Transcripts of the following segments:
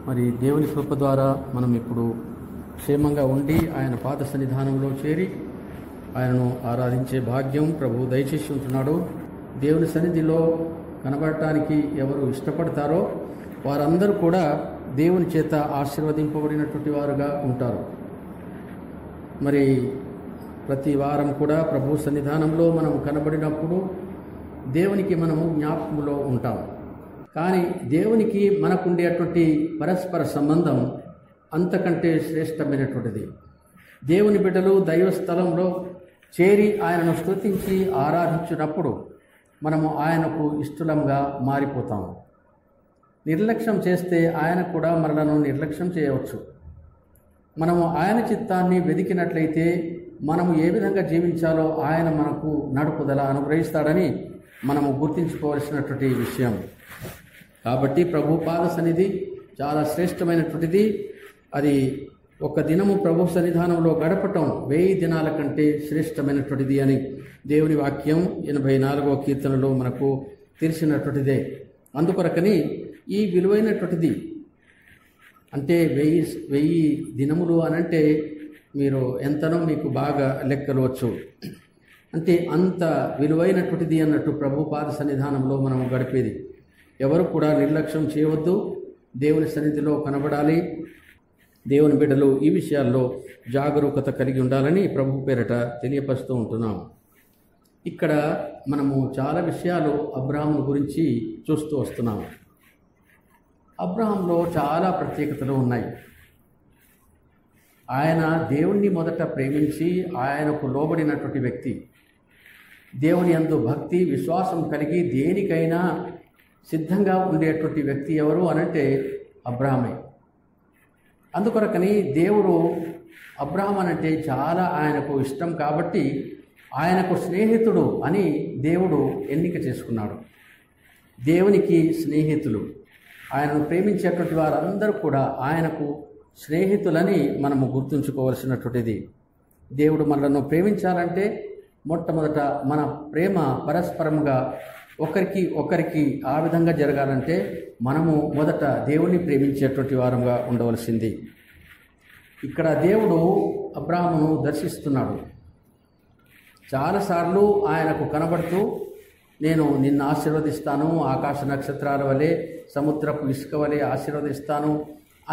మరి దేవుని కృప ద్వారా మనం ఇప్పుడు క్షేమంగా ఉండి ఆయన పాద సన్నిధానంలో చేరి ఆయనను ఆరాధించే భాగ్యం ప్రభు దయచేసి ఉంటున్నాడు. దేవుని సన్నిధిలో కనబడటానికి ఎవరు ఇష్టపడతారో వారందరూ కూడా దేవుని చేత ఆశీర్వదింపబడినటువంటి వారుగా ఉంటారు. మరి ప్రతి వారం కూడా ప్రభు సన్నిధానంలో మనం కనబడినప్పుడు దేవునికి మనము జ్ఞాపకంలో ఉంటాం. కానీ దేవునికి మనకుండేటువంటి పరస్పర సంబంధం అంతకంటే శ్రేష్టమైనటువంటిది. దేవుని బిడ్డలు దైవ స్థలంలో చేరి ఆయనను స్తుతించి ఆరాధించినప్పుడు మనము ఆయనకు ఇష్టలంగా మారిపోతాం. నిర్లక్ష్యం చేస్తే ఆయన కూడా మనలను నిర్లక్ష్యం చేయవచ్చు. మనము ఆయన చిత్తాన్ని వెదికినట్లయితే మనము ఏ విధంగా జీవించాలో ఆయన మనకు నడుపుదల అనుగ్రహిస్తాడని మనము గుర్తించుకోవాల్సినటువంటి విషయం. కాబట్టి ప్రభు పాద సన్నిధి చాలా శ్రేష్టమైనటువంటిది. అది ఒక దినము ప్రభు సన్నిధానంలో గడపటం 1000 దినాల కంటే శ్రేష్టమైనటువంటిది అని దేవుని వాక్యం 84వ కీర్తనలో మనకు తెలిసినటువంటిదే. అందుకొరకని ఈ విలువైనటువంటిది అంటే 1000 దినములు అనంటే మీరు ఎంతనో మీకు బాగా లెక్కలవచ్చు. అంటే అంత విలువైనటువంటిది అన్నట్టు ప్రభు పాద సన్నిధానంలో మనం గడిపేది. ఎవరు కూడా నిర్లక్ష్యం చేయవద్దు. దేవుని సన్నిధిలో కనబడాలి. దేవుని బిడ్డలు ఈ విషయాల్లో జాగరూకత కలిగి ఉండాలని ప్రభు పేరట తెలియపరుస్తూ ఉంటున్నాం. ఇక్కడ మనము చాలా విషయాలు అబ్రాహాము గురించి చూస్తూ వస్తున్నాము. అబ్రాహాంలో చాలా ప్రత్యేకతలు ఉన్నాయి. ఆయన దేవుణ్ణి మొదట ప్రేమించి ఆయనకు లోబడినటువంటి వ్యక్తి. దేవుని యందు భక్తి విశ్వాసం కలిగి దేనికైనా సిద్ధంగా ఉండేటువంటి వ్యక్తి ఎవరు అనంటే అబ్రాహామే. అందుకొరకని దేవుడు అబ్రాహాం అనంటే చాలా ఆయనకు ఇష్టం కాబట్టి ఆయనకు స్నేహితుడు అని దేవుడు ఎన్నిక చేసుకున్నాడు. దేవునికి స్నేహితులు, ఆయనను ప్రేమించేటువంటి వారందరూ కూడా ఆయనకు స్నేహితులని మనము గుర్తుంచుకోవలసినటువంటిది. దేవుడు మనలను ప్రేమించాలంటే మొట్టమొదట మన ప్రేమ పరస్పరంగా ఒకరికి ఆ విధంగా జరగాలంటే మనము మొదట దేవుణ్ణి ప్రేమించేటువంటి వారంగా ఉండవలసింది. ఇక్కడ దేవుడు అబ్రాహామును దర్శిస్తున్నాడు. చాలాసార్లు ఆయనకు కనబడుతూ నేను నిన్ను ఆశీర్వదిస్తాను, ఆకాశ నక్షత్రాల వలె సముద్రపు ఇసుక వలె ఆశీర్వదిస్తాను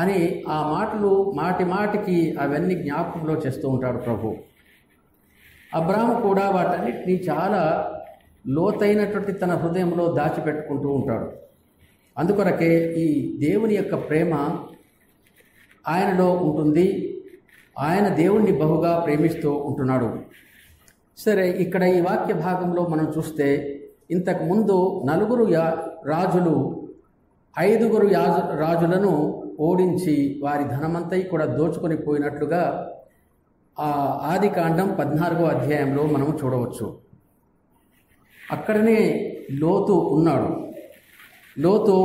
అని ఆ మాటలు మాటికి అవన్నీ జ్ఞాపకంలో చేస్తూ ఉంటాడు ప్రభు. అబ్రాహాము కూడా వాటన్నిటినీ చాలా లోతైనటువంటి తన హృదయంలో దాచిపెట్టుకుంటూ ఉంటాడు. అందుకొరకే ఈ దేవుని యొక్క ప్రేమ ఆయనలో ఉంటుంది. ఆయన దేవుణ్ణి బహుగా ప్రేమిస్తూ ఉంటున్నాడు. సరే, ఇక్కడ ఈ వాక్య భాగంలో మనం చూస్తే ఇంతకు ముందు 4 రాజులు 5 రాజులను ఓడించి వారి ధనమంతా కూడా దోచుకొని పోయినట్లుగా ఆ ఆదికాండం 14వ అధ్యాయంలో మనము చూడవచ్చు. అక్కడనే లోతు ఉన్నాడు. లోతు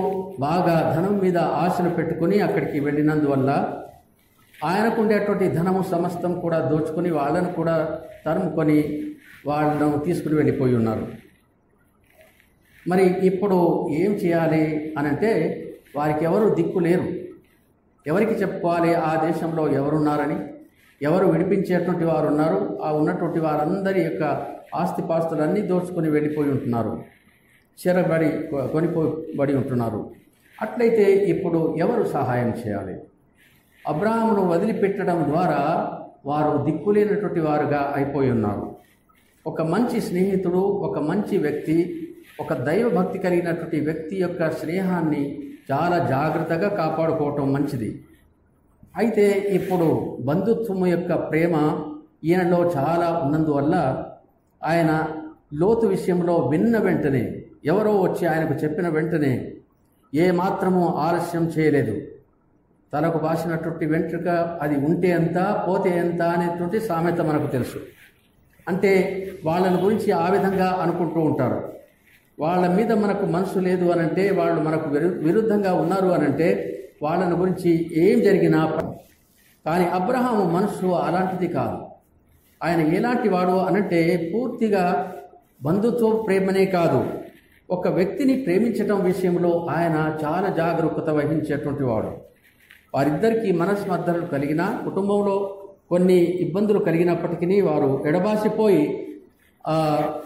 బాగా ధనం మీద ఆశలు పెట్టుకుని అక్కడికి వెళ్ళినందువల్ల ఆయనకు ఉండేటువంటి ధనము సమస్తం కూడా దోచుకొని వాళ్ళను కూడా తరుముకొని వాళ్ళను తీసుకుని వెళ్ళిపోయి ఉన్నారు. మరి ఇప్పుడు ఏం చేయాలి అనంటే వారికి ఎవరు దిక్కు లేరు. ఎవరికి చెప్పుకోవాలి ఆ దేశంలో ఎవరున్నారని? ఎవరు విడిపించేటువంటి వారు ఉన్నారు? ఆ ఉన్నటువంటి వారందరి యొక్క ఆస్తిపాస్తులన్నీ దోచుకొని వెళ్ళిపోయి ఉంటున్నారు, కొనిపోబడి ఉంటున్నారు. అట్లయితే ఇప్పుడు ఎవరు సహాయం చేయాలి? అబ్రాహామును వదిలిపెట్టడం ద్వారా వారు దిక్కులేనటువంటి వారుగా అయిపోయి ఉన్నారు. ఒక మంచి స్నేహితుడు, ఒక మంచి వ్యక్తి, ఒక దైవభక్తి కలిగినటువంటి వ్యక్తి యొక్క స్నేహాన్ని చాలా జాగ్రత్తగా కాపాడుకోవటం మంచిది. అయితే ఇప్పుడు బంధుత్వం యొక్క ప్రేమ ఈయనలో చాలా ఉన్నందువల్ల ఆయన లోతు విషయంలో విన్న వెంటనే, ఎవరో వచ్చి ఆయనకు చెప్పిన వెంటనే ఏమాత్రము ఆలస్యం చేయలేదు. తలకు బాసినటువంటి వెంట్రుక అది ఉంటే ఎంత పోతే ఎంత అనేటువంటి సామెత మనకు తెలుసు. అంటే వాళ్ళని గురించి ఆ విధంగా అనుకుంటూ ఉంటారు. వాళ్ళ మీద మనకు మనసు లేదు అనంటే, వాళ్ళు మనకు విరుద్ధంగా ఉన్నారు అనంటే వాళ్ళని గురించి ఏం జరిగినా. కానీ అబ్రహాము మనసు అలాంటిది కాదు. ఆయన ఎలాంటి వాడు అనంటే పూర్తిగా బంధుత్వ ప్రేమనే కాదు, ఒక వ్యక్తిని ప్రేమించటం విషయంలో ఆయన చాలా జాగరూకత వహించేటువంటి వాడు. వారిద్దరికీ మనస్మర్ధలు కలిగిన, కుటుంబంలో కొన్ని ఇబ్బందులు కలిగినప్పటికీ వారు ఎడబాసిపోయి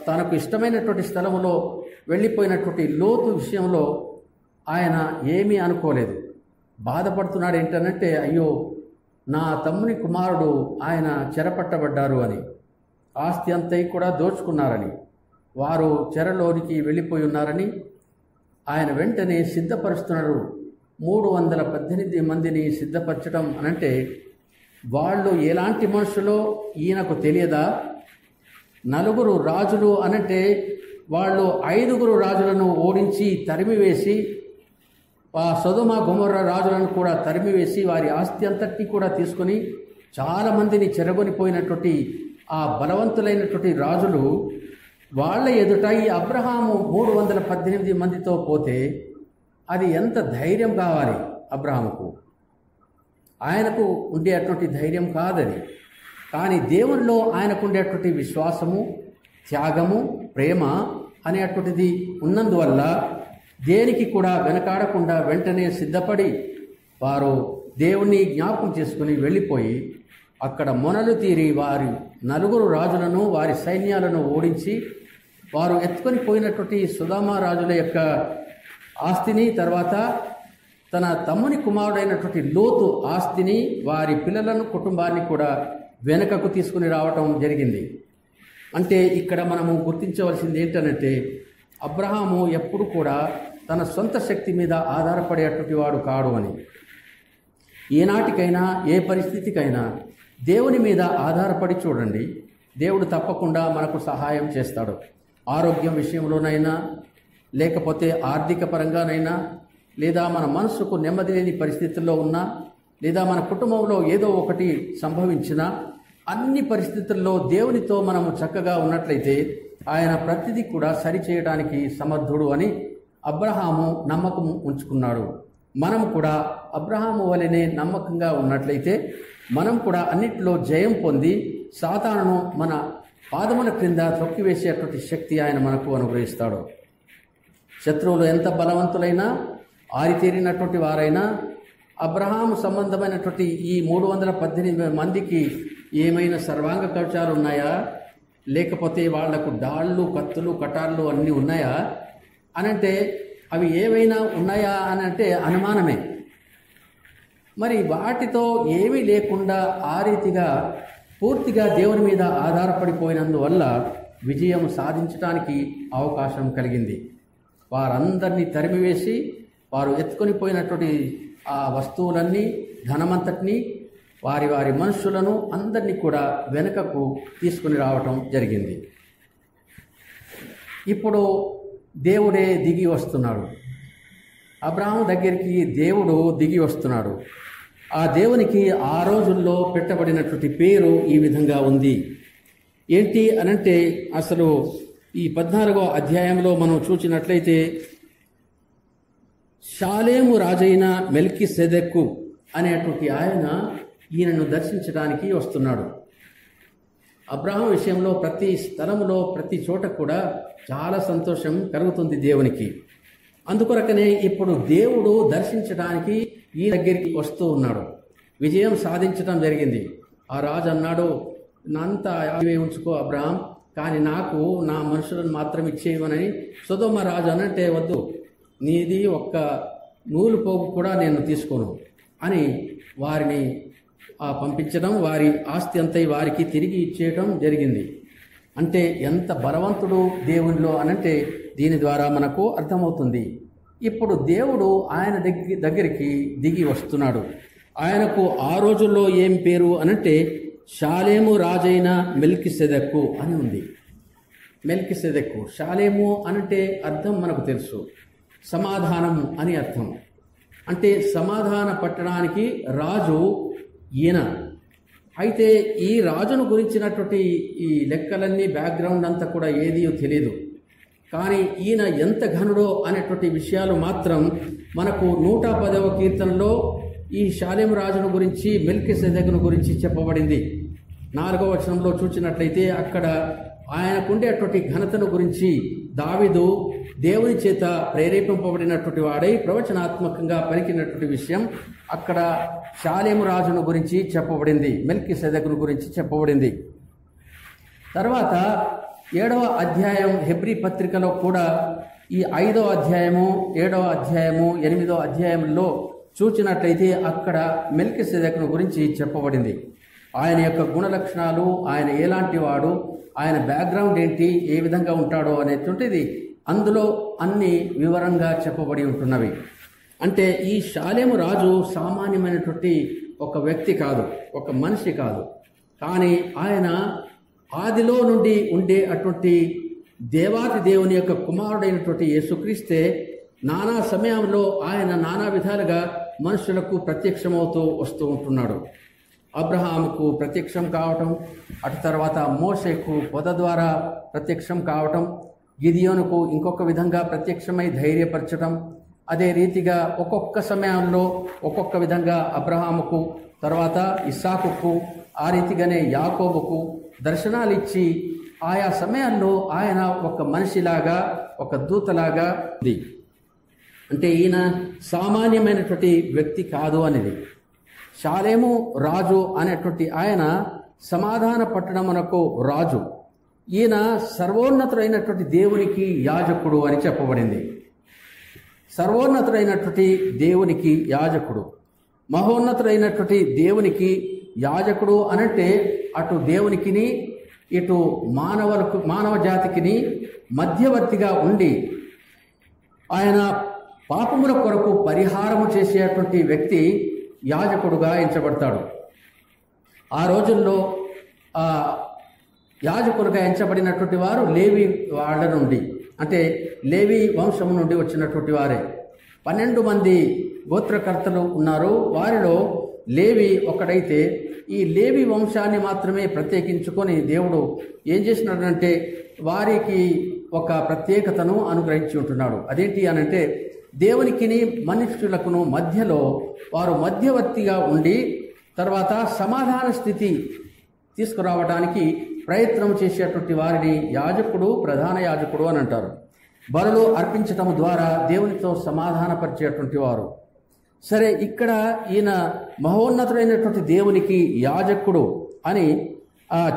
తనకు ఇష్టమైనటువంటి స్థలంలో వెళ్ళిపోయినటువంటి లోతు విషయంలో ఆయన ఏమీ అనుకోలేదు. బాధపడుతున్నాడు ఏంటనంటే, అయ్యో నా తమ్ముని కుమారుడు ఆయన చెరపట్టబడ్డారు అని, ఆస్తి అంతయి కూడా దోచుకున్నారని, వారు చెరలోనికి వెళ్ళిపోయి ఉన్నారని ఆయన వెంటనే సిద్ధపరుస్తున్నాడు. 318 మందిని సిద్ధపరచడం అనంటే వాళ్ళు ఎలాంటి మనుషులో ఈయనకు తెలియదా? 4 రాజులు అనంటే వాళ్ళు 5 రాజులను ఓడించి తరిమివేసి, సొదొమ గొమొర్రా రాజులను కూడా తరిమివేసి వారి ఆస్తి అంతటినీ కూడా తీసుకొని చాలామందిని చెరగొనిపోయినటువంటి ఆ బలవంతులైనటువంటి రాజులు వాళ్ళ ఎదుట ఈ అబ్రహాము 318 మందితో పోతే అది ఎంత ధైర్యం కావాలి అబ్రహాముకు? ఆయనకు ఉండేటువంటి ధైర్యం కాదది. కానీ దేవునిలో ఆయనకు ఉండేటువంటి విశ్వాసము, త్యాగము, ప్రేమ అనేటువంటిది ఉన్నందువల్ల దేనికి కూడా వెనకాడకుండా వెంటనే సిద్ధపడి వారు దేవుణ్ణి జ్ఞాపకం చేసుకుని వెళ్ళిపోయి అక్కడ మొనలు తీరి వారి 4 రాజులను వారి సైన్యాలను ఓడించి వారు ఎత్తుకొని పోయినటువంటి సొదొమ రాజుల యొక్క ఆస్తిని, తర్వాత తన తమ్ముని కుమారుడైనటువంటి లోతు ఆస్తిని, వారి పిల్లలను, కుటుంబాన్ని కూడా వెనుకకు తీసుకుని రావటం జరిగింది. అంటే ఇక్కడ మనము గుర్తించవలసింది ఏంటంటే, అబ్రహాము ఎప్పుడు కూడా తన సొంత శక్తి మీద ఆధారపడేటువంటి వాడు కాడు అని. ఏనాటికైనా ఏ పరిస్థితికైనా దేవుని మీద ఆధారపడి చూడండి, దేవుడు తప్పకుండా మనకు సహాయం చేస్తాడు. ఆరోగ్యం విషయంలోనైనా, లేకపోతే ఆర్థిక పరంగానైనా, లేదా మన మనసుకు నెమ్మది లేని పరిస్థితుల్లో ఉన్నా, లేదా మన కుటుంబంలో ఏదో ఒకటి సంభవించినా, అన్ని పరిస్థితుల్లో దేవునితో మనము చక్కగా ఉన్నట్లయితే ఆయన ప్రతిదీ కూడా సరిచేయడానికి సమర్థుడు అని అబ్రహాము నమ్మకం ఉంచుకున్నాడు. మనం కూడా అబ్రహాము వలెనే నమ్మకంగా ఉన్నట్లయితే మనం కూడా అన్నిటిలో జయం పొంది సాతానును మన పాదముల క్రింద తొక్కివేసేటువంటి శక్తి ఆయన మనకు అనుగ్రహిస్తాడు. శత్రువులు ఎంత బలవంతులైనా, ఆరితేరినటువంటి వారైనా, అబ్రహాము సంబంధమైనటువంటి ఈ 318 మందికి ఏమైనా సర్వాంగ కవచాలు ఉన్నాయా, లేకపోతే వాళ్లకు డాళ్ళు, కత్తులు, కటార్లు అన్నీ ఉన్నాయా అనంటే అవి ఏవైనా ఉన్నాయా అని అంటే అనుమానమే. మరి వాటితో ఏమీ లేకుండా ఆ రీతిగా పూర్తిగా దేవుని మీద ఆధారపడిపోయినందువల్ల విజయం సాధించడానికి అవకాశం కలిగింది. వారందరినీ తరిమివేసి వారు ఎత్తుకొని పోయినటువంటి ఆ వస్తువులన్నీ, ధనమంతటినీ, వారి వారి మనుషులను అందరినీ కూడా వెనుకకు తీసుకుని రావటం జరిగింది. ఇప్పుడు దేవుడే దిగి వస్తున్నాడు. అబ్రహాము దగ్గరికి దేవుడు దిగి వస్తున్నాడు. ఆ దేవునికి ఆ రోజుల్లో పెట్టబడినటువంటి పేరు ఈ విధంగా ఉంది. ఏంటి అనంటే, అసలు ఈ 14వ అధ్యాయంలో మనం చూసినట్లయితే షాలేము రాజైన మెల్కీసెదెకు అనేటువంటి ఆయన ఈయనను దర్శించడానికి వస్తున్నాడు. అబ్రహాము విషయంలో ప్రతి స్థలంలో, ప్రతి చోట కూడా చాలా సంతోషం కలుగుతుంది దేవునికి. అందుకొరకనే ఇప్పుడు దేవుడు దర్శించడానికి ఈ దగ్గరికి వస్తూ ఉన్నాడు. విజయం సాధించడం జరిగింది. ఆ రాజు అన్నాడు, అంతా ఉంచుకో అబ్రహాం, కానీ నాకు నా మనుషులను మాత్రం ఇచ్చేయమని. సొదొమ రాజు అనంటే, వద్దు, నీది ఒక్క నూలు పోగు కూడా నేను తీసుకోను అని వారిని పంపించడం, వారి ఆస్తి అంతా వారికి తిరిగి ఇచ్చేయడం జరిగింది. అంటే ఎంత బలవంతుడు దేవునిలో అనంటే దీని ద్వారా మనకు అర్థమవుతుంది. ఇప్పుడు దేవుడు ఆయన దగ్గరికి దిగి వస్తున్నాడు. ఆయనకు ఆ రోజుల్లో ఏం పేరు అనంటే షాలేము రాజైన మెల్కీసెదెకు అని ఉంది. మెల్కీసెదెకు, షాలేము అనంటే అర్థం మనకు తెలుసు, సమాధానం అని అర్థం. అంటే సమాధాన పట్టడానికి రాజు ఈయన. అయితే ఈ రాజును గురించినటువంటి ఈ లెక్కలన్నీ, బ్యాక్గ్రౌండ్ అంతా కూడా ఏదీ తెలియదు. కానీ ఈయన ఎంత ఘనుడో అనేటువంటి విషయాలు మాత్రం మనకు 110వ కీర్తనలో ఈ షాలేము రాజును గురించి, మెల్కీసెదెకును గురించి చెప్పబడింది. 4వ వచనంలో చూసినట్లయితే అక్కడ ఆయనకుండేటువంటి ఘనతను గురించి దావీదు దేవుని చేత ప్రేరేపింపబడినటువంటి వాడై ప్రవచనాత్మకంగా పలికినటువంటి విషయం అక్కడ షాలేము రాజును గురించి చెప్పబడింది, మెల్కీసెదెకును గురించి చెప్పబడింది. తర్వాత 7వ అధ్యాయం హెబ్రీ పత్రికలో కూడా ఈ 5వ అధ్యాయము, 7వ అధ్యాయము, 8వ అధ్యాయంలో చూచినట్లయితే అక్కడ మెల్కీసెదెకును గురించి చెప్పబడింది. ఆయన యొక్క గుణలక్షణాలు, ఆయన ఎలాంటి వాడు, ఆయన బ్యాక్గ్రౌండ్ ఏంటి, ఏ విధంగా ఉంటాడో అనేటువంటిది అందులో అన్ని వివరంగా చెప్పబడి ఉంటున్నవి. అంటే ఈ షాలేము రాజు సామాన్యమైనటువంటి ఒక వ్యక్తి కాదు, ఒక మనిషి కాదు. కానీ ఆయన ఆదిలో నుండి ఉండే అటువంటి దేవాతి దేవుని యొక్క కుమారుడైనటువంటి యేసుక్రీస్తే నానా సమయంలో ఆయన నానా విధాలుగా మనుషులకు ప్రత్యక్షమవుతూ వస్తూ ఉంటున్నాడు. అబ్రహాముకు ప్రత్యక్షం కావటం, అటు తర్వాత మోషేకు పొద ద్వారా ప్రత్యక్షం కావటం, గిదియోనుకు ఇంకొక విధంగా ప్రత్యక్షమై ధైర్యపరచటం, అదే రీతిగా ఒక్కొక్క సమయంలో ఒక్కొక్క విధంగా అబ్రహాముకు, తర్వాత ఇస్సాకుకు, ఆ రీతిగానే యాకోబుకు దర్శనాలు ఇచ్చి ఆయా సమయాల్లో ఆయన ఒక మనిషిలాగా, ఒక దూతలాగా ఉంది. అంటే ఈయన సామాన్యమైనటువంటి వ్యక్తి కాదు అనేది. షాలేము రాజు అనేటువంటి ఆయన సమాధాన పట్టణమునకు రాజు. ఈయన సర్వోన్నతుడైనటువంటి దేవునికి యాజకుడు అని చెప్పబడింది. సర్వోన్నతుడైనటువంటి దేవునికి యాజకుడు, మహోన్నతుడైనటువంటి దేవునికి యాజకుడు అనంటే అటు దేవునికిని ఇటు మానవ జాతికిని మధ్యవర్తిగా ఉండి ఆయన పాపముల కొరకు పరిహారము చేసేటువంటి వ్యక్తి యాజకుడుగా ఎంచబడతాడు. ఆ రోజుల్లో యాజకులుగా ఎంచబడినటువంటి వారు లేవి వాళ్ళ నుండి, అంటే లేవి వంశము నుండి వచ్చినటువంటి వారే. 12 మంది గోత్రకర్తలు ఉన్నారు. వారిలో లేవి ఒకడైతే ఈ లేవి వంశాన్ని మాత్రమే ప్రత్యేకించుకొని దేవుడు ఏం చేసినాడంటే వారికి ఒక ప్రత్యేకతను అనుగ్రహించి ఉంటున్నాడు. అదేంటి అనంటే దేవునికిని మనుష్యులకును మధ్యలో వారు మధ్యవర్తిగా ఉండి తర్వాత సమాధాన స్థితి తీసుకురావడానికి ప్రయత్నం చేసేటువంటి వారిని యాజకుడు, ప్రధాన యాజకుడు అని అంటారు. బలులు అర్పించటం ద్వారా దేవునితో సమాధానపరిచేటువంటి వారు. సరే, ఇక్కడ ఈయన మహోన్నతుడైనటువంటి దేవునికి యాజకుడు అని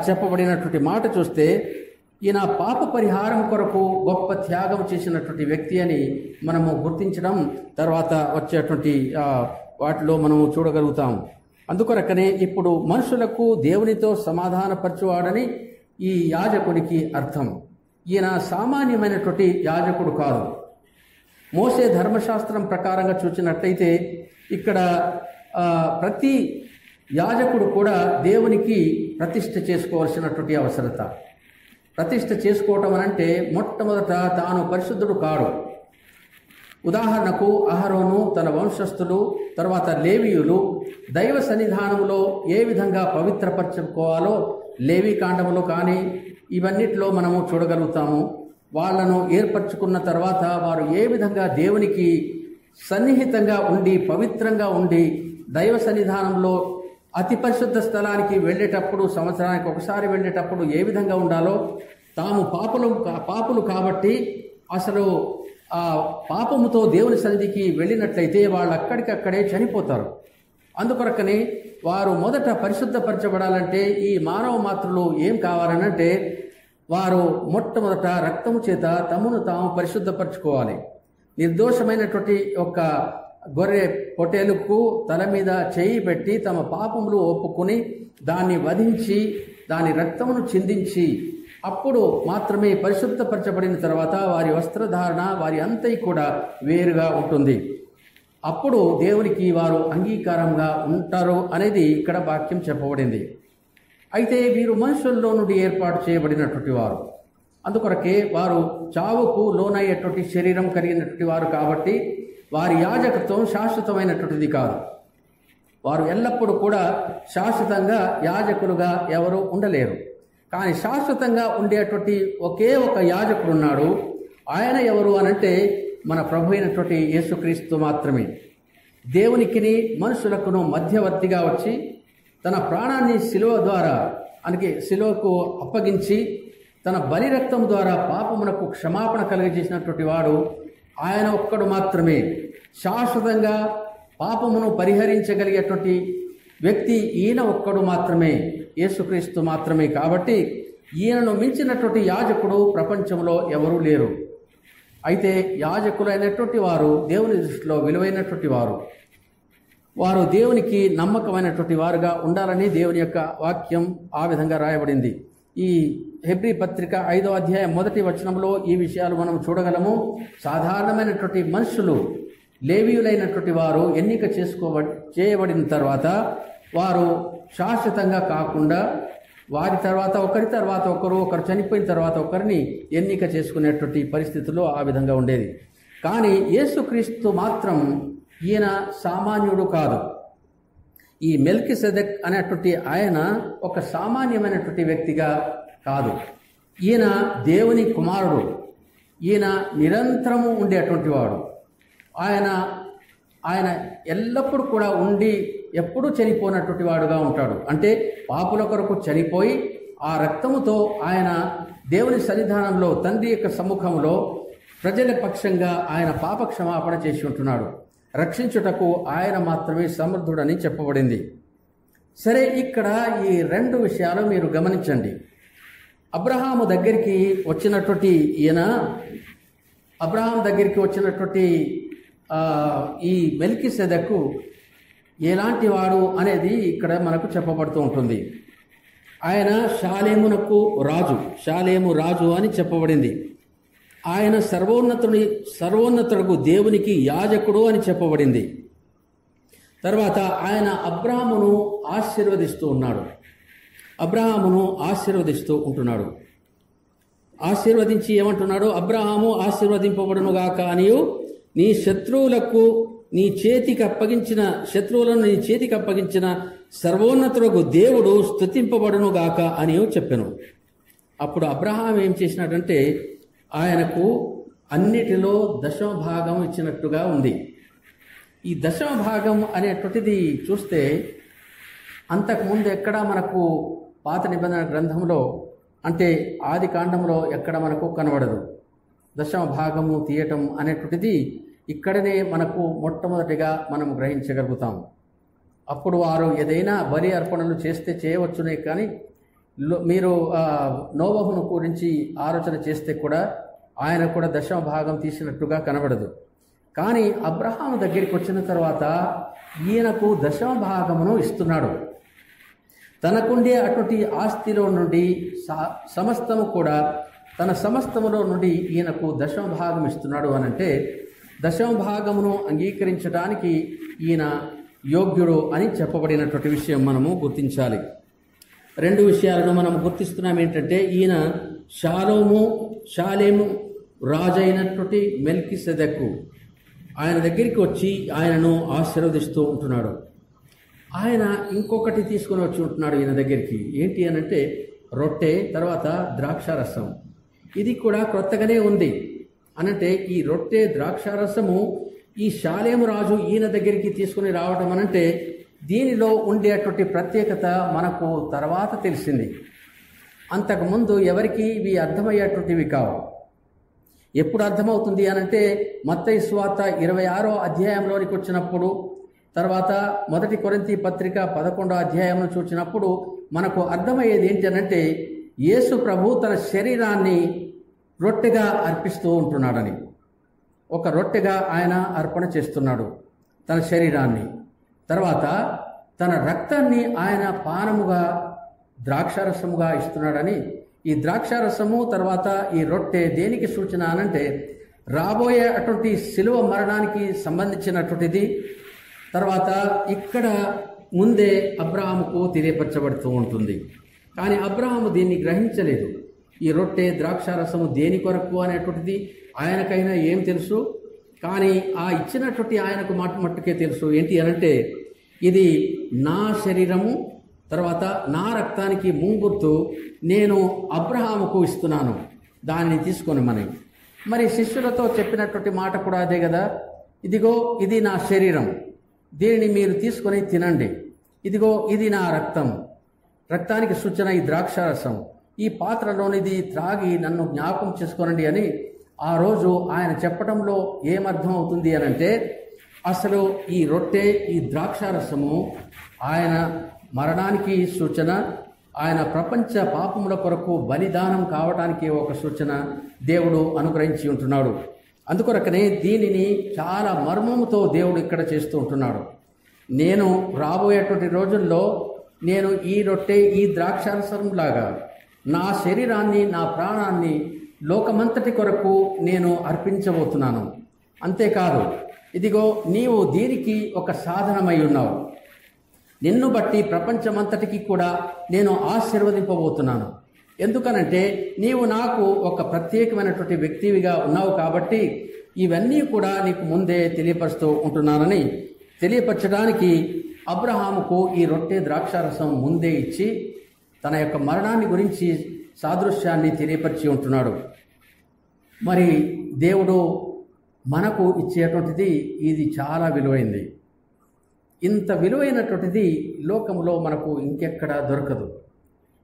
చెప్పబడినటువంటి మాట చూస్తే ఈయన పాప పరిహారం కొరకు గొప్ప త్యాగం చేసినటువంటి వ్యక్తి అని మనము గుర్తించడం తర్వాత వచ్చేటువంటి వాటిలో మనము చూడగలుగుతాం. అందుకొరకనే ఇప్పుడు మనుషులకు దేవునితో సమాధానపరచువాడని ఈ యాజకునికి అర్థం. ఈయన సామాన్యమైనటువంటి యాజకుడు కాదు. మోసే ధర్మశాస్త్రం ప్రకారంగా చూసినట్లయితే ఇక్కడ ప్రతి యాజకుడు కూడా దేవునికి ప్రతిష్ఠ చేసుకోవాల్సినటువంటి అవసరత. ప్రతిష్ఠ చేసుకోవటం అనంటే మొట్టమొదట తాను పరిశుద్ధుడు కాడు. ఉదాహరణకు అహరోను, తన వంశస్థులు, తర్వాత లేవీయులు దైవ సన్నిధానంలో ఏ విధంగా పవిత్రపరచుకోవాలో లేవీ కాండములో కానీ ఇవన్నిటిలో మనము చూడగలుగుతాము. వాళ్లను ఏర్పరచుకున్న తర్వాత వారు ఏ విధంగా దేవునికి సన్నిహితంగా ఉండి పవిత్రంగా ఉండి దైవ సన్నిధానంలో అతి పరిశుద్ధ స్థలానికి వెళ్ళేటప్పుడు, సంవత్సరానికి ఒకసారి వెళ్ళేటప్పుడు ఏ విధంగా ఉండాలో, తాము పాపులు కాబట్టి అసలు ఆ పాపముతో దేవుని సన్నిధికి వెళ్ళినట్లయితే వాళ్ళు అక్కడికక్కడే చనిపోతారు. అందుకొరకనే వారు మొదట పరిశుద్ధపరచబడాలంటే ఈ మానవ మాతృలు ఏం కావాలనంటే వారు మొట్టమొదట రక్తము చేత తమను తాము పరిశుద్ధపరచుకోవాలి. నిర్దోషమైనటువంటి ఒక గొర్రె పొటేలుకు తల మీద చేయి పెట్టి తమ పాపములు ఒప్పుకొని దాన్ని వధించి దాని రక్తమును చిందించి అప్పుడు మాత్రమే పరిశుద్ధపరచబడిన తర్వాత వారి వస్త్రధారణ వారి అంతయి కూడా వేరుగా ఉంటుంది. అప్పుడు దేవునికి వారు అంగీకారంగా ఉంటారు అనేది ఇక్కడ వాక్యం చెప్పబడింది. అయితే వీరు మనుషుల్లో నుండి ఏర్పాటు చేయబడినటువంటి వారు, అందుకొరకే వారు చావుకు లోనయ్యేటువంటి శరీరం కలిగినటువంటి వారు కాబట్టి వారి యాజకత్వం శాశ్వతమైనటువంటిది కాదు. వారు ఎల్లప్పుడూ కూడా శాశ్వతంగా యాజకులుగా ఎవరు ఉండలేరు. కానీ శాశ్వతంగా ఉండేటువంటి ఒకే ఒక యాజకుడు ఉన్నాడు. ఆయన ఎవరు అనంటే మన ప్రభు అయినటువంటి యేసుక్రీస్తు మాత్రమే. దేవునికిని మనుషులకును మధ్యవర్తిగా వచ్చి తన ప్రాణాన్ని శిలువ ద్వారా శిలువకు అప్పగించి తన బలి రక్తం ద్వారా పాపమునకు క్షమాపణ కలిగజేసినటువంటి వాడు ఆయన ఒక్కడు మాత్రమే. శాశ్వతంగా పాపమును పరిహరించగలిగేటువంటి వ్యక్తి ఈయన ఒక్కడు మాత్రమే, యేసుక్రీస్తు మాత్రమే. కాబట్టి ఈయనను మించినటువంటి యాజకుడు ప్రపంచంలో ఎవరూ లేరు. అయితే యాజకులైనటువంటి వారు దేవుని దృష్టిలో విలువైనటువంటి వారు, వారు దేవునికి నమ్మకమైనటువంటి వారుగా ఉండాలని దేవుని యొక్క వాక్యం ఆ విధంగా రాయబడింది. ఈ హెబ్రీ పత్రిక 5వ అధ్యాయం 1వ వచనంలో ఈ విషయాలు మనం చూడగలము. సాధారణమైనటువంటి మనుషులు, లేవీయులైనటువంటి వారు ఎన్నిక చేయబడిన తర్వాత వారు శాశ్వతంగా కాకుండా వారి తర్వాత ఒకరు చనిపోయిన తర్వాత ఒకరిని ఎన్నిక చేసుకునేటువంటి పరిస్థితుల్లో ఆ విధంగా ఉండేది. కానీ యేసుక్రీస్తు మాత్రం ఈయన సామాన్యుడు కాదు. ఈ మెల్కిసెదెక్ అనేటువంటి ఆయన ఒక సామాన్యమైనటువంటి వ్యక్తిగా కాదు. ఈయన దేవుని కుమారుడు. ఈయన నిరంతరము ఉండేటువంటి వాడు. ఆయన ఎల్లప్పుడూ కూడా ఉండి ఎప్పుడూ చనిపోయినటువంటి వాడుగా ఉంటాడు. అంటే పాపుల కొరకు చనిపోయి ఆ రక్తముతో ఆయన దేవుని సన్నిధానంలో తండ్రి యొక్క సమ్ముఖంలో ప్రజల పక్షంగా ఆయన పాప క్షమాపణ చేసి ఉంటున్నాడు. రక్షించుటకు ఆయన మాత్రమే సమర్థుడని చెప్పబడింది. సరే, ఇక్కడ ఈ 2 విషయాలు మీరు గమనించండి. అబ్రహాము దగ్గరికి వచ్చినటువంటి ఈ మెల్కిసెదెకు ఎలాంటి వాడు అనేది ఇక్కడ మనకు చెప్పబడుతూ ఉంటుంది. ఆయన షాలేము రాజు అని చెప్పబడింది. ఆయన సర్వోన్నతుడు దేవునికి యాజకుడు అని చెప్పబడింది. తర్వాత ఆయన అబ్రాహామును ఆశీర్వదిస్తూ ఉంటున్నాడు. ఆశీర్వదించి ఏమంటున్నాడు? అబ్రాహాము ఆశీర్వదింపబడునుగాక అనియు నీ శత్రువులను నీ చేతికి అప్పగించిన సర్వోన్నతుడు దేవుడు స్తుతింపబడునుగాక అనియు చెప్పెను. అప్పుడు అబ్రహాం ఏం చేసినాడంటే ఆయనకు అన్నిటిలో 10వ భాగం ఇచ్చినట్టుగా ఉంది. ఈ 10వ భాగం అనేటువంటిది చూస్తే అంతకుముందు ఎక్కడ మనకు పాత నిబంధన గ్రంథంలో అంటే ఆది కాండంలో ఎక్కడ మనకు కనబడదు. 10వ భాగము తీయటం అనేటువంటిది ఇక్కడనే మనకు మొట్టమొదటిగా మనం గ్రహించగలుగుతాం. అప్పుడు వారు ఏదైనా బలి అర్పణలు చేస్తే చేయవచ్చునే, కానీ మీరు నోవహును గురించి ఆలోచన చేస్తే కూడా ఆయన కూడా 10వ భాగం తీసినట్టుగా కనబడదు. కానీ అబ్రహాము దగ్గరికి వచ్చిన తర్వాత ఈయనకు 10వ భాగమును ఇస్తున్నాడు. తనకుండే అటువంటి ఆస్తిలో నుండి సమస్తము కూడా తన సమస్తములో నుండి ఈయనకు 10వ భాగం ఇస్తున్నాడు అనంటే 10వ భాగమును అంగీకరించడానికి ఈయన యోగ్యుడు అని చెప్పబడినటువంటి విషయం మనము గుర్తించాలి. 2 విషయాలను మనం గుర్తిస్తున్నాం. ఏంటంటే ఈయన షాలేము రాజైనటువంటి మెల్కిసెదెకు ఆయన దగ్గరికి వచ్చి ఆయనను ఆశీర్వదిస్తూ ఉంటున్నాడు. ఆయన ఇంకొకటి తీసుకొని వచ్చి ఉంటున్నాడు ఈయన దగ్గరికి. ఏంటి అనంటే రొట్టె, తర్వాత ద్రాక్షారసం. ఇది కూడా క్రొత్తగానే ఉంది. అనంటే ఈ రొట్టె ద్రాక్షారసము ఈ షాలేము రాజు ఈయన దగ్గరికి తీసుకుని రావటం అనంటే దీనిలో ఉండేటువంటి ప్రత్యేకత మనకు తర్వాత తెలిసింది. అంతకుముందు ఎవరికి ఇవి అర్థమయ్యేటువంటివి కావు. ఎప్పుడు అర్థమవుతుంది అనంటే మత్తయి సువార్త 26వ అధ్యాయంలోనికి వచ్చినప్పుడు, తర్వాత 1 కొరింథీ పత్రిక 11వ అధ్యాయంలో చూసినప్పుడు మనకు అర్థమయ్యేది ఏంటి అనంటే యేసు ప్రభు తన శరీరాన్ని రొట్టెగా అర్పిస్తూ ఉంటున్నాడని. ఒక రొట్టెగా ఆయన అర్పణ చేస్తున్నాడు తన శరీరాన్ని. తర్వాత తన రక్తాన్ని ఆయన పానముగా ద్రాక్షారసముగా ఇస్తున్నాడని. ఈ ద్రాక్షారసము తర్వాత ఈ రొట్టె దేనికి సూచన అనంటే రాబోయే అటువంటి శిలువ మరణానికి సంబంధించినటువంటిది. తర్వాత ఇక్కడ ముందే అబ్రహాముకు తెలియపరచబడుతూ ఉంటుంది. కానీ అబ్రహాము దీన్ని గ్రహించలేదు. ఈ రొట్టె ద్రాక్షారసము దేని కొరకు అనేటువంటిది ఆయనకైనా ఏం తెలుసు, కానీ ఆ ఇచ్చినటువంటి ఆయనకు మట్టుకే తెలుసు. ఏంటి అనంటే ఇది నా శరీరము, తర్వాత నా రక్తానికి ముంగుర్తు, నేను అబ్రహాముకు ఇస్తున్నాను, దాన్ని తీసుకొని మరి శిష్యులతో చెప్పినటువంటి మాట కూడా అదే కదా. ఇదిగో ఇది నా శరీరం, దీనిని మీరు తీసుకొని తినండి. ఇదిగో ఇది నా రక్తం, రక్తానికి సూచన ఈ ద్రాక్షారసం, ఈ పాత్రలోనిది త్రాగి నన్ను జ్ఞాపకం చేసుకోనండి అని ఆ రోజు ఆయన చెప్పడంలో ఏమర్థం అవుతుంది అనంటే, అసలు ఈ రొట్టె, ఈ ద్రాక్షారసము ఆయన మరణానికి సూచన, ఆయన ప్రపంచ పాపముల కొరకు బలిదానం కావడానికి ఒక సూచన దేవుడు అనుగ్రహించి ఉంటున్నాడు. అందుకొరకనే దీనిని చాలా మర్మముతో దేవుడు ఇక్కడ చేస్తూ ఉంటున్నాడు. నేను రాబోయేటువంటి రోజుల్లో నేను ఈ రొట్టె, ఈ ద్రాక్షారసంలాగా నా శరీరాన్ని, నా ప్రాణాన్ని లోకమంతటి కొరకు నేను అర్పించబోతున్నాను. అంతేకాదు, ఇదిగో నీవు దీనికి ఒక సాధనమై ఉన్నావు. నిన్ను బట్టి ప్రపంచమంతటికి కూడా నేను ఆశీర్వదింపబోతున్నాను. ఎందుకనంటే నీవు నాకు ఒక ప్రత్యేకమైనటువంటి వ్యక్తివిగా ఉన్నావు కాబట్టి ఇవన్నీ కూడా నీకు ముందే తెలియపరుస్తూ ఉంటున్నానని తెలియపరచడానికి అబ్రహాముకు ఈ రొట్టె ద్రాక్షారసం ముందే ఇచ్చి తన యొక్క మరణాన్ని గురించి సాదృశ్యాన్ని తెలియపరిచి ఉంటున్నాడు. మరి దేవుడు మనకు ఇచ్చేటువంటిది ఇది చాలా విలువైంది. ఇంత విలువైనటువంటిది లోకంలో మనకు ఇంకెక్కడా దొరకదు.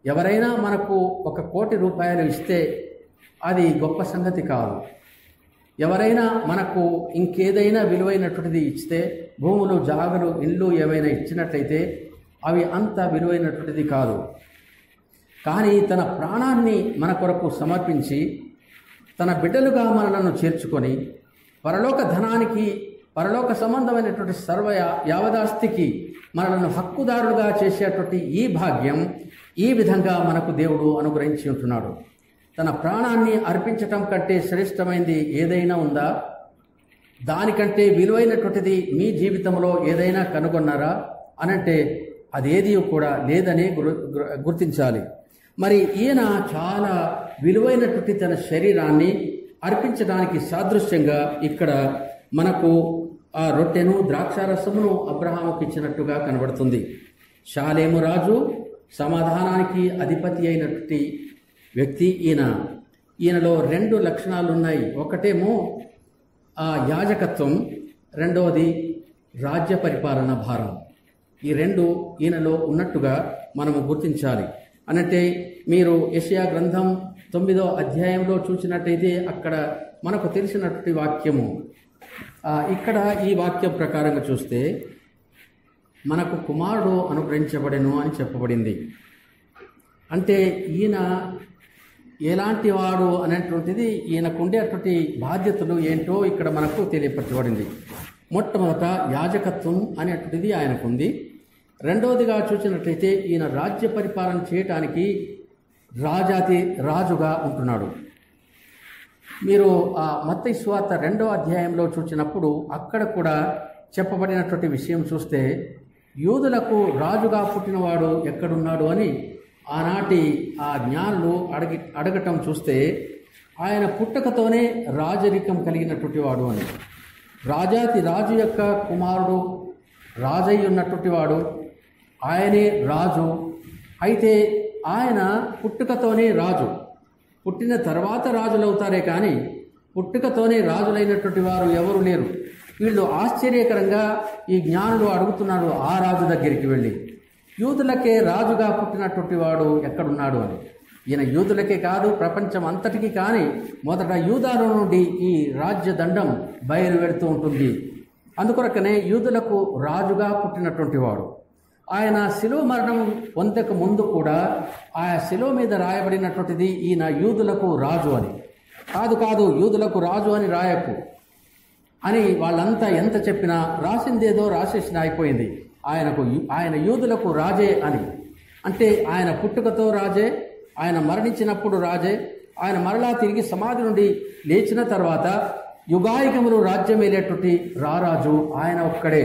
ఎవరైనా మనకు 1 కోటి రూపాయలు ఇస్తే అది గొప్ప సంగతి కాదు. ఎవరైనా మనకు ఇంకేదైనా విలువైనటువంటిది ఇస్తే, భూములు, జాగలు, ఇళ్ళు ఏమైనా ఇచ్చినట్లయితే అవి అంత విలువైనటువంటిది కాదు. కానీ తన ప్రాణాన్ని మన కొరకు సమర్పించి తన బిడ్డలుగా మనలను చేర్చుకొని పరలోక ధనానికి, పరలోక సంబంధమైనటువంటి సర్వ యావదాస్తికి మనలను హక్కుదారులుగా చేసేటువంటి ఈ భాగ్యం ఈ విధంగా మనకు దేవుడు అనుగ్రహించి ఉంటున్నాడు. తన ప్రాణాన్ని అర్పించటం కంటే శ్రేష్టమైనది ఏదైనా ఉందా? దానికంటే విలువైనటువంటిది మీ జీవితంలో ఏదైనా కనుగొన్నారా అనంటే అదేది కూడా లేదని గుర్తించాలి. మరి ఈయన చాలా విలువైనటువంటి తన శరీరాన్ని అర్పించడానికి సాదృశ్యంగా ఇక్కడ మనకు ఆ రొట్టెను, ద్రాక్షారసమును అబ్రహాముకు ఇచ్చినట్టుగా కనబడుతుంది. షాలేము రాజు, సమాధానానికి అధిపతి అయినటువంటి వ్యక్తి ఈయనలో 2 లక్షణాలు ఉన్నాయి. ఒకటేమో ఆ యాజకత్వం, రెండవది రాజ్య పరిపాలన భారం. ఈ 2 ఈయనలో ఉన్నట్టుగా మనము గుర్తించాలి. అనంటే మీరు యెషయా గ్రంథం 9వ అధ్యాయంలో చూసినట్టయితే అక్కడ మనకు తెలిసినటువంటి వాక్యము, ఇక్కడ ఈ వాక్యం ప్రకారంగా చూస్తే మనకు కుమారుడు అనుగ్రహించబడెను అని చెప్పబడింది. అంటే ఈయన ఎలాంటి వాడు అనేటువంటిది, ఈయనకు ఉండేటువంటి బాధ్యతలు ఏంటో ఇక్కడ మనకు తెలియపరచబడింది. మొట్టమొదట యాజకత్వం అనేటువంటిది ఆయనకుంది. రెండవదిగా చూసినట్లయితే ఈయన రాజ్య పరిపాలన చేయటానికి రాజాతి రాజుగా ఉంటున్నాడు. మీరు ఆ మత్తయి సువార్త 2వ అధ్యాయంలో చూసినప్పుడు అక్కడ కూడా చెప్పబడినటువంటి విషయం చూస్తే, యూదులకు రాజుగా పుట్టినవాడు ఎక్కడున్నాడు అని ఆనాటి ఆ జ్ఞానులు అడగటం చూస్తే, ఆయన పుట్టకతోనే రాజరికం కలిగినటువంటి వాడు అని, రాజాతి రాజు యొక్క కుమారుడు, రాజై ఉన్నటువంటి వాడు, ఆయనే రాజు. అయితే ఆయన పుట్టుకతోనే రాజు. పుట్టిన తర్వాత రాజులు అవుతారే కానీ పుట్టుకతోనే రాజులైనటువంటి వారు ఎవరు లేరు. వీళ్ళు ఆశ్చర్యకరంగా ఈ జ్ఞానులు అడుగుతున్నారు ఆ రాజు దగ్గరికి వెళ్ళి, యూదులకే రాజుగా పుట్టినటువంటి వాడు ఎక్కడున్నాడు అని. ఈయన యూదులకే కాదు, ప్రపంచం అంతటికీ కానీ మొదట యూదాలో నుండి ఈ రాజ్యదండం బయలువెడుతూ ఉంటుంది. అందుకొరకనే యూదులకు రాజుగా పుట్టినటువంటి వాడు. ఆయన శిలువ మరణం పొందక ముందు కూడా ఆ శిలువ మీద రాయబడినటువంటిది ఈయన యూదులకు రాజు అని. కాదు యూదులకు రాజు అని రాయకు అని వాళ్ళంతా ఎంత చెప్పినా రాసిందేదో రాసేసిన అయిపోయింది. ఆయన యూదులకు రాజే అని. అంటే ఆయన పుట్టుకతో రాజే, ఆయన మరణించినప్పుడు రాజే, ఆయన మరలా తిరిగి సమాధి నుండి లేచిన తర్వాత యుగాయుగములు రాజ్యం ఏలేటువంటి రారాజు ఆయన ఒక్కడే.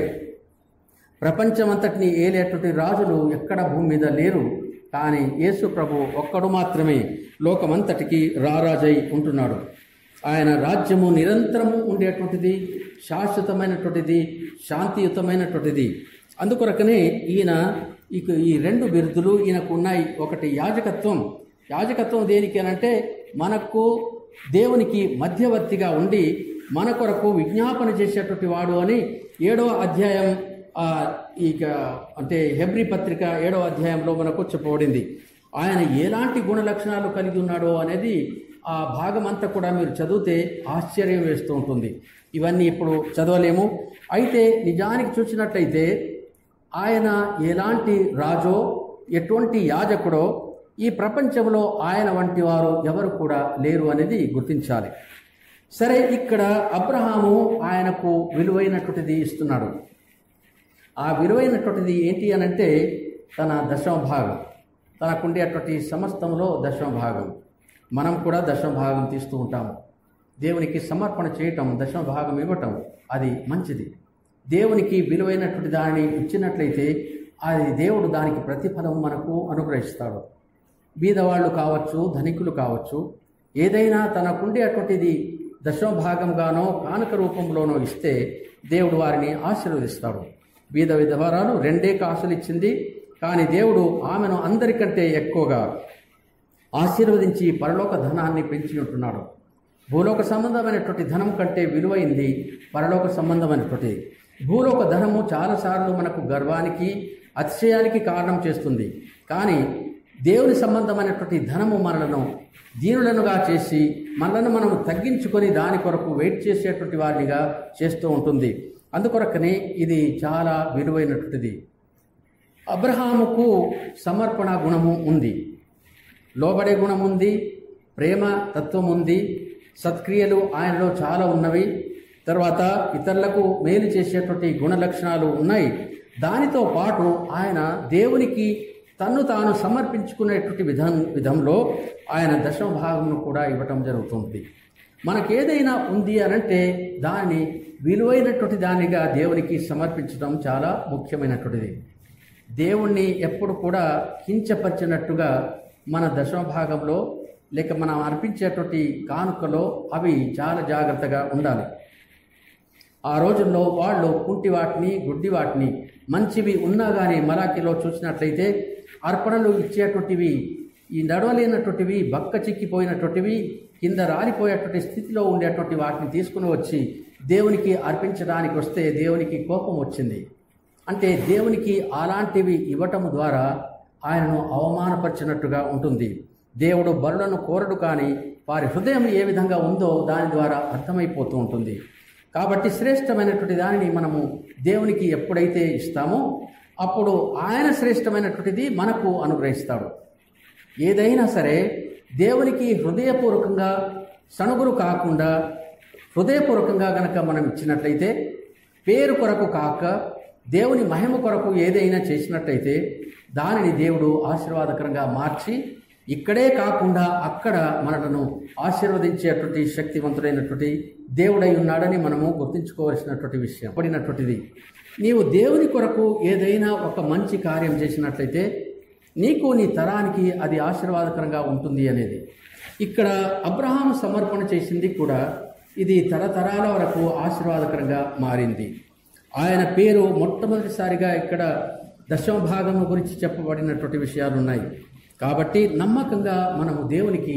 ప్రపంచమంతటిని ఏలేటువంటి రాజులు ఎక్కడ భూమి మీద లేరు. కానీ యేసు ప్రభు ఒక్కడు మాత్రమే లోకమంతటికి రారాజై ఉంటున్నాడు. ఆయన రాజ్యము నిరంతరము ఉండేటువంటిది, శాశ్వతమైనటువంటిది, శాంతియుతమైనటువంటిది. అందుకొరకనే ఈయన ఈ 2 బిరుదులు ఈయనకు ఉన్నాయి. ఒకటి యాజకత్వం. యాజకత్వం దేనికి అనంటే మనకు దేవునికి మధ్యవర్తిగా ఉండి మన కొరకు విజ్ఞాపన చేసేటువంటి వాడు అని 7వ అధ్యాయం అంటే హెబ్రీ పత్రిక 7వ అధ్యాయంలో మనకు చెప్పబడింది. ఆయన ఎలాంటి గుణ లక్షణాలు కలిగి ఉన్నాడో అనేది ఆ భాగం అంతా కూడా మీరు చదివితే ఆశ్చర్యం వేస్తూ ఉంటుంది. ఇవన్నీ ఇప్పుడు చదవలేము. అయితే నిజానికి చూసినట్లయితే ఆయన ఎలాంటి రాజో, ఎటువంటి యాజకుడో ఈ ప్రపంచంలో ఆయన వంటి వారు ఎవరు కూడా లేరు అనేది గుర్తించాలి. సరే, ఇక్కడ అబ్రహాము ఆయనకు విలువైనటువంటిది ఇస్తున్నాడు. ఆ విలువైనటువంటిది ఏంటి అనంటే తన దశమ భాగం, తనకుండేటువంటి సమస్తంలో దశమ భాగం. మనం కూడా దశమ భాగం తీస్తూ ఉంటాము. దేవునికి సమర్పణ చేయటం, దశమ భాగం ఇవ్వటం అది మంచిది. దేవునికి విలువైనటువంటి దానిని ఇచ్చినట్లయితే అది దేవుడు దానికి ప్రతిఫలం మనకు అనుగ్రహిస్తాడు. బీదవాళ్ళు కావచ్చు, ధనికులు కావచ్చు, ఏదైనా తనకుండే అటువంటిది దశమ భాగంగానో కానుక రూపంలోనో ఇస్తే దేవుడు వారిని ఆశీర్వదిస్తాడు. బీద విధవరాలు 2 కాసులు ఇచ్చింది, కానీ దేవుడు ఆమెను అందరికంటే ఎక్కువగా ఆశీర్వదించి పరలోక ధనాన్ని పెంచి ఉంటున్నాడు. భూలోక సంబంధమైనటువంటి ధనం కంటే విలువైంది పరలోక సంబంధమైనటువంటి. భూలోక ధనము చాలాసార్లు మనకు గర్వానికి, అతిశయానికి కారణం చేస్తుంది. కానీ దేవుని సంబంధమైనటువంటి ధనము మనలను దీనులనుగా చేసి మనలను మనము తగ్గించుకొని దాని కొరకు వెయిట్ చేసేటువంటి వారినిగా చేస్తూ ఉంటుంది. అందుకొరకనే ఇది చాలా విలువైనటువంటిది. అబ్రహాముకు సమర్పణ గుణము ఉంది, లోబడే గుణం ఉంది, ప్రేమ తత్వం ఉంది, సత్క్రియలు ఆయనలో చాలా ఉన్నవి. తర్వాత ఇతరులకు మేలు చేసేటువంటి గుణ లక్షణాలు ఉన్నాయి. దానితో పాటు ఆయన దేవునికి తన్ను తాను సమర్పించుకునేటువంటి విధంలో ఆయన దశమ భాగమును కూడా ఇవ్వటం జరుగుతుంది. మనకేదైనా ఉంది అనంటే దాన్ని విలువైనటువంటి దానిగా దేవునికి సమర్పించడం చాలా ముఖ్యమైనటువంటిది. దేవుణ్ణి ఎప్పుడు కూడా కించపరిచినట్టుగా మన దశమ భాగంలో లేక మనం అర్పించేటువంటి కానుకలో అవి చాలా జాగ్రత్తగా ఉండాలి. ఆ రోజుల్లో వాళ్ళు కుంటి వాటిని, గుడ్డి వాటిని, మంచివి ఉన్నా కానీ మలాకిలో చూసినట్లయితే అర్పణలు ఇచ్చేటువంటివి ఈ నడవలేనటువంటివి, బక్క చిక్కిపోయినటువంటివి, కింద రాలిపోయేటువంటి స్థితిలో ఉండేటువంటి వాటిని తీసుకుని వచ్చి దేవునికి అర్పించడానికి వస్తే దేవునికి కోపం వచ్చింది. అంటే దేవునికి అలాంటివి ఇవ్వటం ద్వారా ఆయనను అవమానపరిచినట్టుగా ఉంటుంది. దేవుడు బలులను కోరడు, కానీ వారి హృదయం ఏ విధంగా ఉందో దాని ద్వారా అర్థమైపోతూ ఉంటుంది. కాబట్టి శ్రేష్టమైనటువంటి దానిని మనము దేవునికి ఎప్పుడైతే ఇస్తామో అప్పుడు ఆయన శ్రేష్టమైనటువంటిది మనకు అనుగ్రహిస్తాడు. ఏదైనా సరే దేవునికి హృదయపూర్వకంగా, సణుగులు కాకుండా హృదయపూర్వకంగా గనక మనం ఇచ్చినట్లయితే, పేరు కొరకు కాక దేవుని మహిమ కొరకు ఏదైనా చేసినట్లయితే దానిని దేవుడు ఆశీర్వాదకరంగా మార్చి ఇక్కడే కాకుండా అక్కడ మనలను ఆశీర్వదించేటువంటి శక్తివంతుడైనటువంటి దేవుడై ఉన్నాడని మనము గుర్తుంచుకోవాల్సినటువంటి విషయం పడినటువంటిది. నీవు దేవుని కొరకు ఏదైనా ఒక మంచి కార్యం చేసినట్లయితే నీకు, నీ తరానికి అది ఆశీర్వాదకరంగా ఉంటుంది అనేది. ఇక్కడ అబ్రహాము సమర్పణ చేసింది కూడా ఇది తరతరాల వరకు ఆశీర్వాదకరంగా మారింది. ఆయన పేరు మొట్టమొదటిసారిగా ఇక్కడ దశమ భాగం గురించి చెప్పబడినటువంటి విషయాలు ఉన్నాయి. కాబట్టి నమ్మకంగా మనము దేవునికి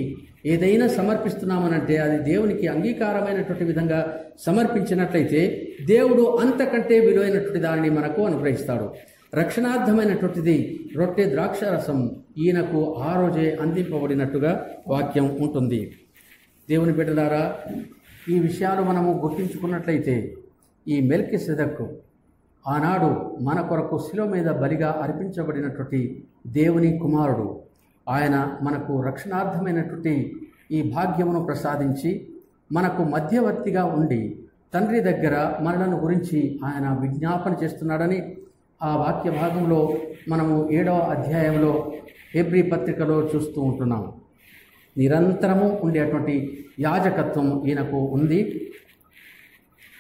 ఏదైనా సమర్పిస్తున్నామనంటే అది దేవునికి అంగీకారమైనటువంటి విధంగా సమర్పించినట్లయితే దేవుడు అంతకంటే విలువైనటువంటి దానిని మనకు అనుగ్రహిస్తాడు. రక్షణార్థమైనటువంటిది రొట్టె ద్రాక్షారసం ఈయనకు ఆ రోజే అందింపబడినట్టుగా వాక్యం ఉంటుంది. దేవుని బిడ్డలారా, ఈ విషయాలు మనము గుర్తించుకున్నట్లయితే ఈ మెల్కిసెదెకు ఆనాడు మన కొరకు శిలువ మీద బలిగా అర్పించబడినటువంటి దేవుని కుమారుడు. ఆయన మనకు రక్షణార్థమైనటువంటి ఈ భాగ్యమును ప్రసాదించి మనకు మధ్యవర్తిగా ఉండి తండ్రి దగ్గర మనలను గురించి ఆయన విజ్ఞాపన చేస్తున్నాడని ఆ వాక్య భాగంలో మనము 7వ అధ్యాయంలో హెబ్రీ పత్రికలో చూస్తూ ఉంటున్నాం. నిరంతరము ఉండేటువంటి యాజకత్వం ఈయనకు ఉంది.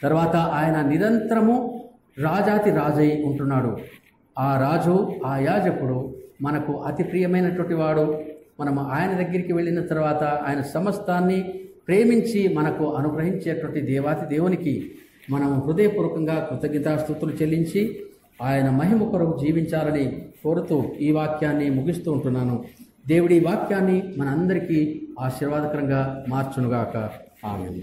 తర్వాత ఆయన నిరంతరము రాజాతి రాజై ఉంటున్నాడు. ఆ రాజు, ఆ యాజకుడు మనకు అతి ప్రియమైనటువంటి వాడు. మనము ఆయన దగ్గరికి వెళ్ళిన తర్వాత ఆయన సమస్తాన్ని ప్రేమించి మనకు అనుగ్రహించేటువంటి దేవాతి దేవునికి మనం హృదయపూర్వకంగా కృతజ్ఞతాస్తుతులు చెల్లించి ఆయన మహిమ కొరకు జీవించాలని కోరుతూ ఈ వాక్యాన్ని ముగిస్తూ ఉంటున్నాను. దేవుడి వాక్యాన్ని మనందరికీ ఆశీర్వాదకరంగా మార్చునుగాక. ఆమేన్.